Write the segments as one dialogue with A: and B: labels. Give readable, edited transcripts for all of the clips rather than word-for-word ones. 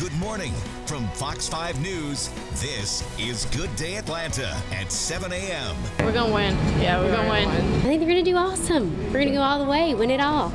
A: Good morning. From Fox 5 News, this is Good Day Atlanta at 7 a.m.
B: We're going to win. Yeah, we're going to win.
C: I think they're going to do awesome. We're going to go all the way, win it all.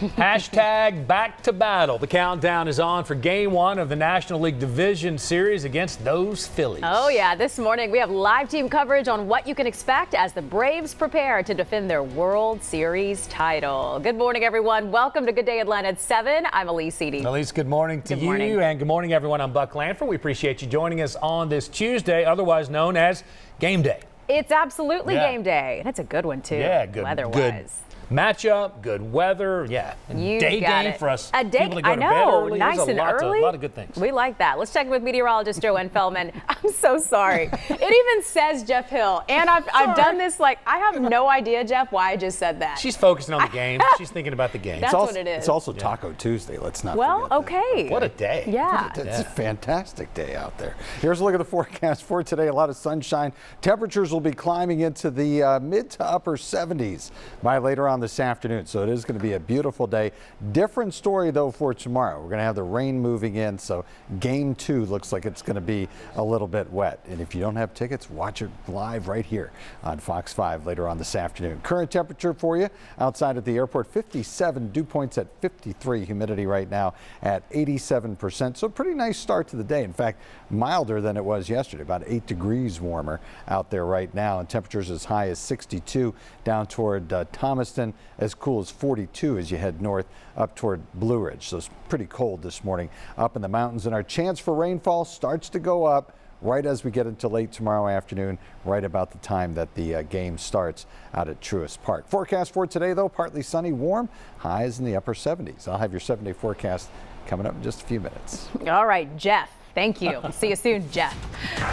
D: Hashtag back to battle. The countdown is on for Game 1 of the National League Division Series against those Phillies.
E: Oh, yeah. This morning we have live team coverage on what you can expect as the Braves prepare to defend their World Series title. Good morning, everyone. Welcome to Good Day Atlanta at 7. I'm Elise Edie.
D: Elise, good morning to you. And good morning, everyone. I'm Buck Lanford. We appreciate you joining us on this Tuesday, otherwise known as Game Day.
E: It's absolutely game day. And it's a good one, too.
D: Yeah, good.
E: Weather-wise.
D: Matchup, good weather, day game for us.
E: A day,
D: people to go
E: I
D: to
E: know,
D: bed early.
E: nice and early.
D: A lot of good things.
E: We like that. Let's check with meteorologist Joanne Feldman. I'm so sorry. It even says Jeff Hill, and I've done this I have no idea, Jeff, why I just said that.
D: She's focusing on the game. She's thinking about the game.
E: That's what it is.
F: It's also Taco Tuesday. Let's not
E: Well,
F: forget
E: okay.
F: that.
D: What a day.
E: Yeah.
F: It's a fantastic day out there. Here's a look at the forecast for today. A lot of sunshine. Temperatures will be climbing into the mid to upper 70s by later on this afternoon. So it is going to be a beautiful day. Different story, though, for tomorrow. We're going to have the rain moving in. So Game 2 looks like it's going to be a little bit wet. And if you don't have tickets, watch it live right here on Fox 5 later on this afternoon. Current temperature for you outside at the airport, 57. Dew points at 53. Humidity right now at 87%. So pretty nice start to the day. In fact, milder than it was yesterday, about 8 degrees warmer out there right now. And temperatures as high as 62 down toward Thomaston, as cool as 42 as you head north up toward Blue Ridge. So it's pretty cold this morning up in the mountains. And our chance for rainfall starts to go up right as we get into late tomorrow afternoon, right about the time that the game starts out at Truist Park. Forecast for today, though, partly sunny, warm, highs in the upper 70s. I'll have your 7-day forecast coming up in just a few minutes.
E: All right, Jeff. Thank you. See you soon, Jeff.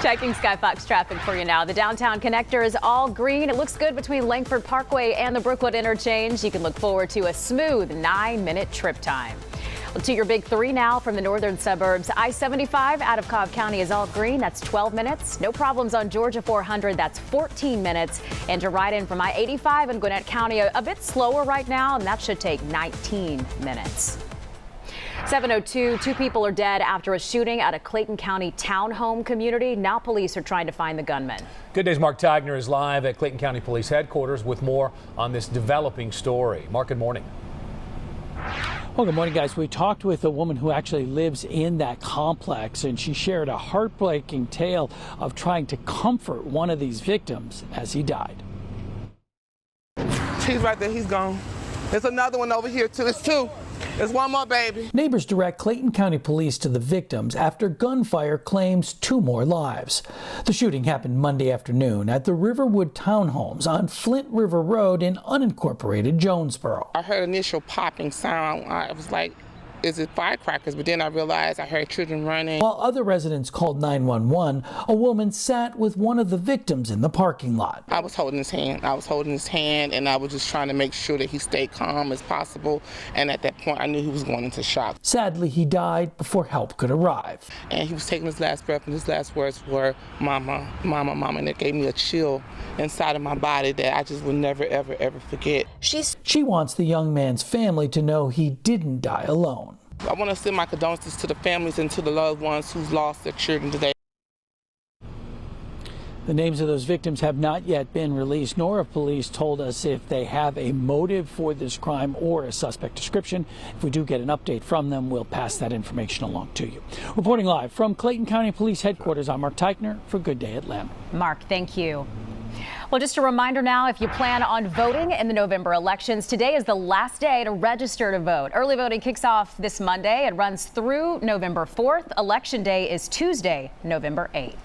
E: Checking Skyfox traffic for you now. The downtown connector is all green. It looks good between Langford Parkway and the Brookwood interchange. You can look forward to a smooth 9-minute trip time. Well, to your big 3 now from the northern suburbs. I-75 out of Cobb County is all green. That's 12 minutes. No problems on Georgia 400. That's 14 minutes. And to ride in from I-85 in Gwinnett County, a bit slower right now, and that should take 19 minutes. 7:02, 2 people are dead after a shooting at a Clayton County townhome community. Now police are trying to find the gunman.
D: Good Day's Mark Tigner is live at Clayton County Police Headquarters with more on this developing story. Mark, good morning.
G: Well, good morning, guys. We talked with a woman who actually lives in that complex, and she shared a heartbreaking tale of trying to comfort one of these victims as he died.
H: He's right there. He's gone. There's another one over here, too. It's 2. There's one more, baby.
G: Neighbors direct Clayton County Police to the victims after gunfire claims 2 more lives. The shooting happened Monday afternoon at the Riverwood Townhomes on Flint River Road in unincorporated Jonesboro.
H: I heard initial popping sound. I was like, is it firecrackers? But then I realized I heard children running.
G: While other residents called 911, a woman sat with one of the victims in the parking lot.
H: I was holding his hand. And I was just trying to make sure that he stayed calm as possible. And at that point, I knew he was going into shock.
G: Sadly, he died before help could arrive.
H: And he was taking his last breath, and his last words were, "Mama, mama, mama." And it gave me a chill inside of my body that I just will never, ever, ever forget.
G: She wants the young man's family to know he didn't die alone.
H: I want to send my condolences to the families and to the loved ones who've lost their children today.
G: The names of those victims have not yet been released, nor have police told us if they have a motive for this crime or a suspect description. If we do get an update from them, we'll pass that information along to you. Reporting live from Clayton County Police Headquarters, I'm Mark Teichner for Good Day Atlanta.
E: Mark, thank you. Well, just a reminder now, if you plan on voting in the November elections, today is the last day to register to vote. Early voting kicks off this Monday. It runs through November 4th. Election day is Tuesday, November 8th.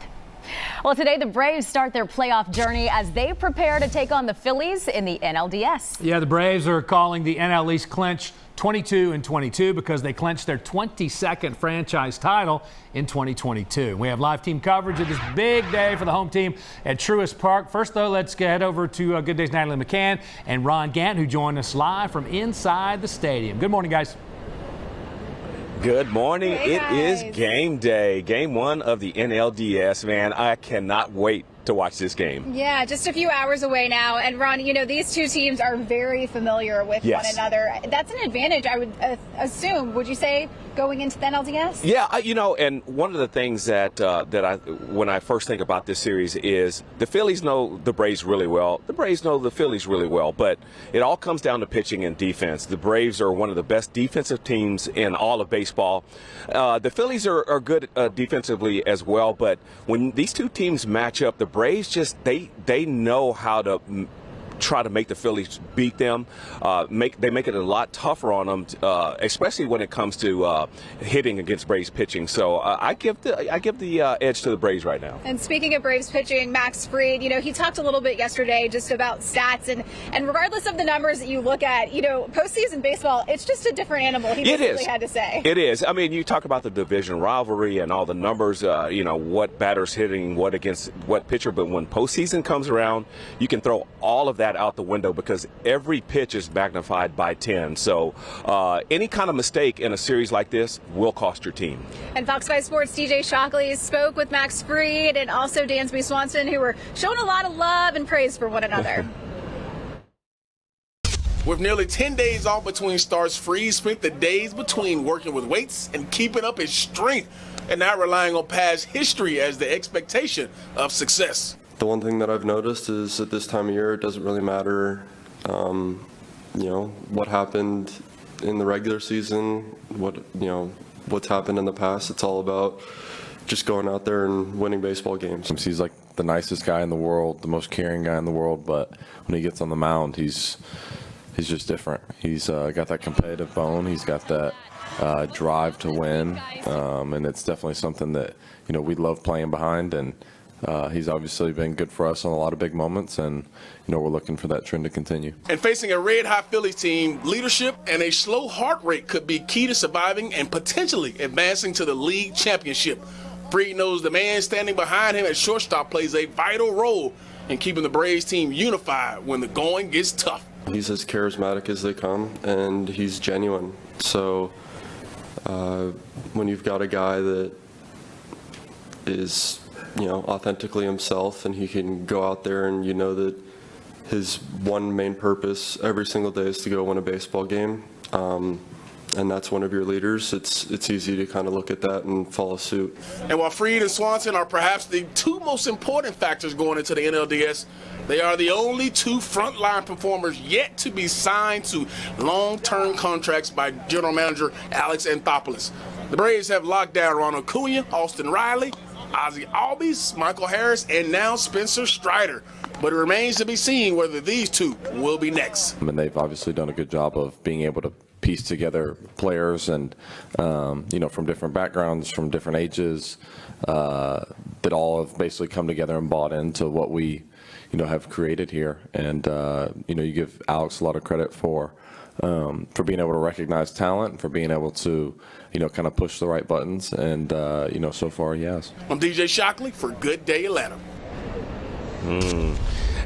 E: Well, today the Braves start their playoff journey as they prepare to take on the Phillies in the NLDS.
D: Yeah, the Braves are calling the NL East clinch 22-22 because they clinched their 22nd franchise title in 2022. We have live team coverage of this big day for the home team at Truist Park. First, though, let's head over to Good Day's Natalie McCann and Ron Gant, who joined us live from inside the stadium. Good morning, guys.
I: Good morning. It is game day, game 1 of the NLDS. Man, I cannot wait to watch this game.
J: Yeah, just a few hours away now. And Ron, you know, these two teams are very familiar with one another. That's an advantage, I would assume, would you say, going into the NLDS?
I: Yeah, and one of the things that when I first think about this series is the Phillies know the Braves really well. The Braves know the Phillies really well, but it all comes down to pitching and defense. The Braves are one of the best defensive teams in all of baseball. The Phillies are good defensively as well, but when these two teams match up, the Braves just they know how to try to make the Phillies beat them. They make it a lot tougher on them, especially when it comes to hitting against Braves pitching. So I give the edge to the Braves right now.
J: And speaking of Braves pitching, Max Fried, he talked a little bit yesterday just about stats, and regardless of the numbers that you look at, postseason baseball, it's just a different animal. He basically had to say.
I: It is. I mean, you talk about the division rivalry and all the numbers, what batter's hitting what against what pitcher, but when postseason comes around, you can throw all of that out the window because every pitch is magnified by 10. So any kind of mistake in a series like this will cost your team.
J: And Fox 5 Sports' DJ Shockley spoke with Max Fried and also Dansby Swanson, who were showing a lot of love and praise for one another.
K: With nearly 10 days off between starts, Fried spent the days between working with weights and keeping up his strength and not relying on past history as the expectation of success.
L: The one thing that I've noticed is at this time of year, it doesn't really matter, what happened in the regular season, what's happened in the past. It's all about just going out there and winning baseball games.
M: He's like the nicest guy in the world, the most caring guy in the world, but when he gets on the mound, he's just different. He's got that competitive bone. He's got that drive to win, and it's definitely something that we love playing behind. And he's obviously been good for us on a lot of big moments, and we're looking for that trend to continue.
K: And facing a red-hot Phillies team, leadership and a slow heart rate could be key to surviving and potentially advancing to the league championship. Fried knows the man standing behind him at shortstop plays a vital role in keeping the Braves team unified when the going gets tough.
L: He's as charismatic as they come, and he's genuine. So when you've got a guy that is authentically himself, and he can go out there and that his one main purpose every single day is to go win a baseball game, and that's one of your leaders, it's easy to kind of look at that and follow suit.
K: And while Fried and Swanson are perhaps the two most important factors going into the NLDS, they are the only two frontline performers yet to be signed to long-term contracts by General Manager Alex Anthopoulos. The Braves have locked down Ronald Acuna, Austin Riley, Ozzie Albies, Michael Harris, and now Spencer Strider. But it remains to be seen whether these two will be next.
M: And they've obviously done a good job of being able to piece together players and, from different backgrounds, from different ages, that all have basically come together and bought into what we, have created here. And, you give Alex a lot of credit for being able to recognize talent, for being able to, kind of push the right buttons, and, so far he has.
K: I'm DJ Shockley for Good Day Atlanta.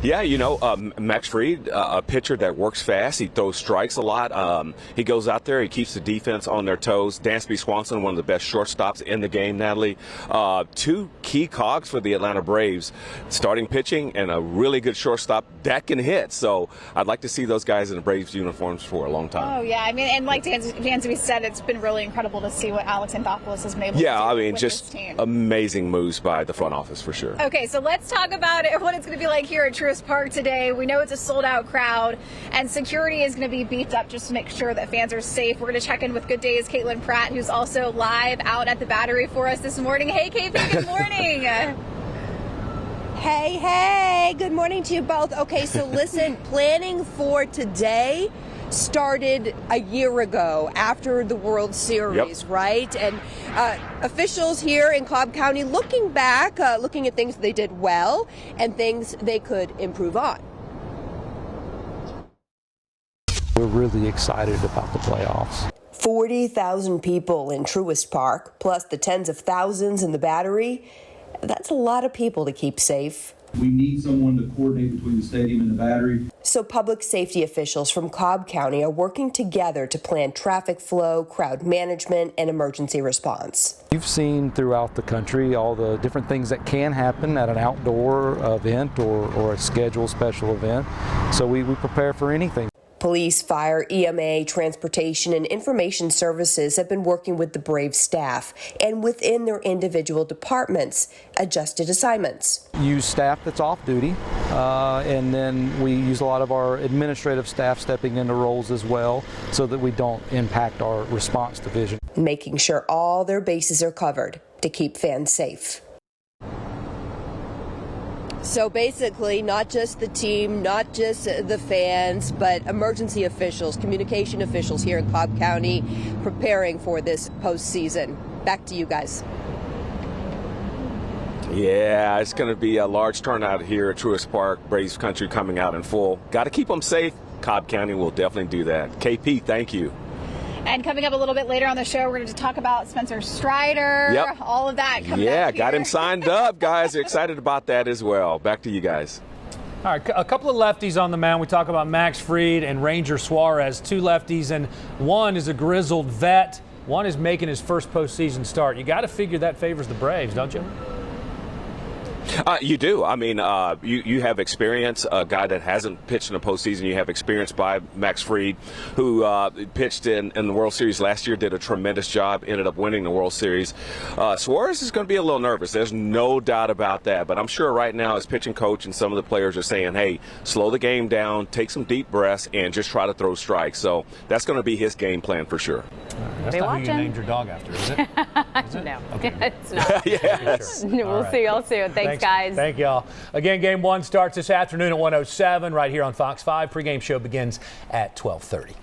I: Yeah, Max Fried, a pitcher that works fast. He throws strikes a lot. He goes out there. He keeps the defense on their toes. Dansby Swanson, one of the best shortstops in the game, Natalie. Two key cogs for the Atlanta Braves, starting pitching and a really good shortstop that can hit. So I'd like to see those guys in the Braves uniforms for a long time.
J: Oh, yeah. I mean, and like Dansby said, it's been really incredible to see what Alex Anthopoulos has been able to do with
I: just
J: this team.
I: Amazing moves by the front office for sure.
J: Okay, so let's talk about what it's going to be like here at Truist Park today. We know it's a sold-out crowd, and security is going to be beefed up just to make sure that fans are safe. We're going to check in with Good Day's Caitlin Pratt, who's also live out at the Battery for us this morning. Hey, KP, good morning.
N: Hey, good morning to you both. Okay, so listen, planning for today started a year ago after the World Series, right? And officials here in Cobb County looking back, looking at things they did well and things they could improve on.
G: We're really excited about the playoffs.
N: 40,000 people in Truist Park, plus the tens of thousands in the Battery. That's a lot of people to keep safe.
O: We need someone to coordinate between the stadium and the Battery.
N: So public safety officials from Cobb County are working together to plan traffic flow, crowd management, and emergency response.
G: You've seen throughout the country all the different things that can happen at an outdoor event or a scheduled special event. So we prepare for anything.
N: Police, fire, EMA, transportation, and information services have been working with the Braves staff and within their individual departments, adjusted assignments.
P: Use staff that's off duty, and then we use a lot of our administrative staff stepping into roles as well so that we don't impact our response division.
N: Making sure all their bases are covered to keep fans safe. So basically, not just the team, not just the fans, but emergency officials, communication officials here in Cobb County preparing for this postseason. Back to you guys.
I: Yeah, it's going to be a large turnout here at Truist Park. Braves country coming out in full. Got to keep them safe. Cobb County will definitely do that. KP, thank you.
J: And coming up a little bit later on the show, we're going to talk about Spencer Strider, all of that coming up here.
I: Got him signed up, guys. Excited about that as well. Back to you guys.
D: All right, a couple of lefties on the mound. We talk about Max Fried and Ranger Suarez, two lefties, and one is a grizzled vet. One is making his first postseason start. You got to figure that favors the Braves, don't you?
I: You do. I mean, you have experience, a guy that hasn't pitched in the postseason. You have experience by Max Fried, who pitched in the World Series last year, did a tremendous job, ended up winning the World Series. Suarez is going to be a little nervous. There's no doubt about that. But I'm sure right now his pitching coach and some of the players are saying, hey, slow the game down, take some deep breaths, and just try to throw strikes. So that's going to be his game plan for sure.
D: That's not who you named your dog after, is it? Is it?
E: No,
D: okay.
E: It's not.
I: Yes.
E: We'll see y'all soon. Thanks, guys.
D: Thank y'all. Again, game one starts this afternoon at 1:07 right here on Fox 5. Pregame show begins at 12:30.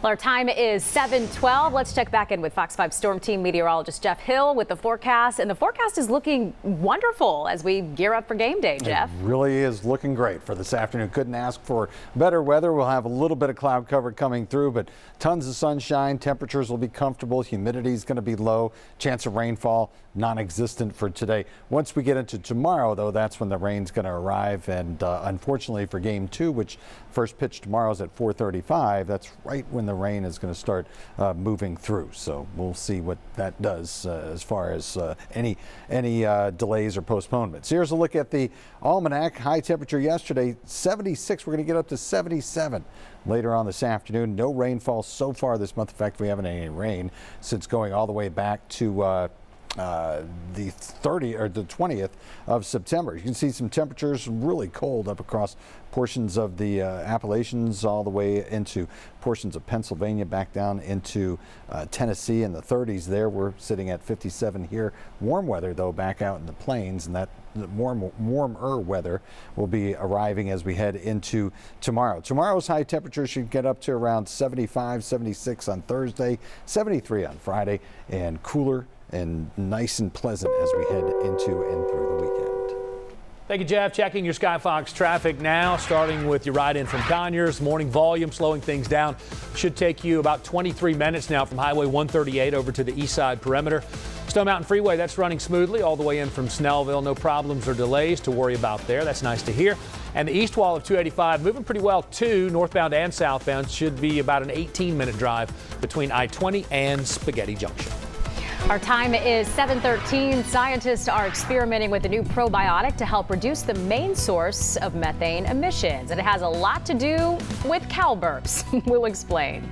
E: Well, our time is 7:12. Let's check back in with Fox 5 Storm Team meteorologist Jeff Hill with the forecast. And the forecast is looking wonderful as we gear up for game day, Jeff.
F: It really is looking great for this afternoon. Couldn't ask for better weather. We'll have a little bit of cloud cover coming through, but tons of sunshine. Temperatures will be comfortable. Humidity is going to be low. Chance of rainfall non-existent for today. Once we get into tomorrow, though, that's when the rain's going to arrive. And unfortunately for game two, which first pitch tomorrow is at 4:35, that's right when the rain is going to start moving through. So we'll see what that does as far as any delays or postponements. Here's a look at the almanac. High temperature yesterday, 76. We're going to get up to 77 later on this afternoon. No rainfall so far this month. In fact, we haven't had any rain since going all the way back to the 20th of September. You can see some temperatures really cold up across portions of the Appalachians all the way into portions of Pennsylvania, back down into Tennessee in the 30s there. We're sitting at 57 here. Warm weather, though, back out in the plains, and that warmer weather will be arriving as we head into tomorrow. Tomorrow's high temperature should get up to around 75, 76 on Thursday, 73 on Friday, and cooler and nice and pleasant as we head into and through the weekend.
D: Thank you, Jeff. Checking your Skyfox traffic now, starting with your ride in from Conyers. Morning volume slowing things down. Should take you about 23 minutes now from Highway 138 over to the east side perimeter. Stone Mountain Freeway, that's running smoothly all the way in from Snellville. No problems or delays to worry about there. That's nice to hear. And the east wall of 285 moving pretty well too, northbound and southbound. Should be about an 18-minute drive between I-20 and Spaghetti Junction.
E: Our time is 7:13. Scientists are experimenting with a new probiotic to help reduce the main source of methane emissions. And it has a lot to do with cow burps. We'll explain.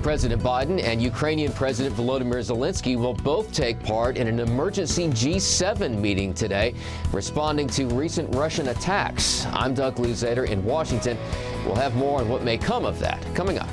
Q: President Biden and Ukrainian President Volodymyr Zelensky will both take part in an emergency G7 meeting today, responding to recent Russian attacks. I'm Doug Luzader in Washington. We'll have more on what may come of that coming up.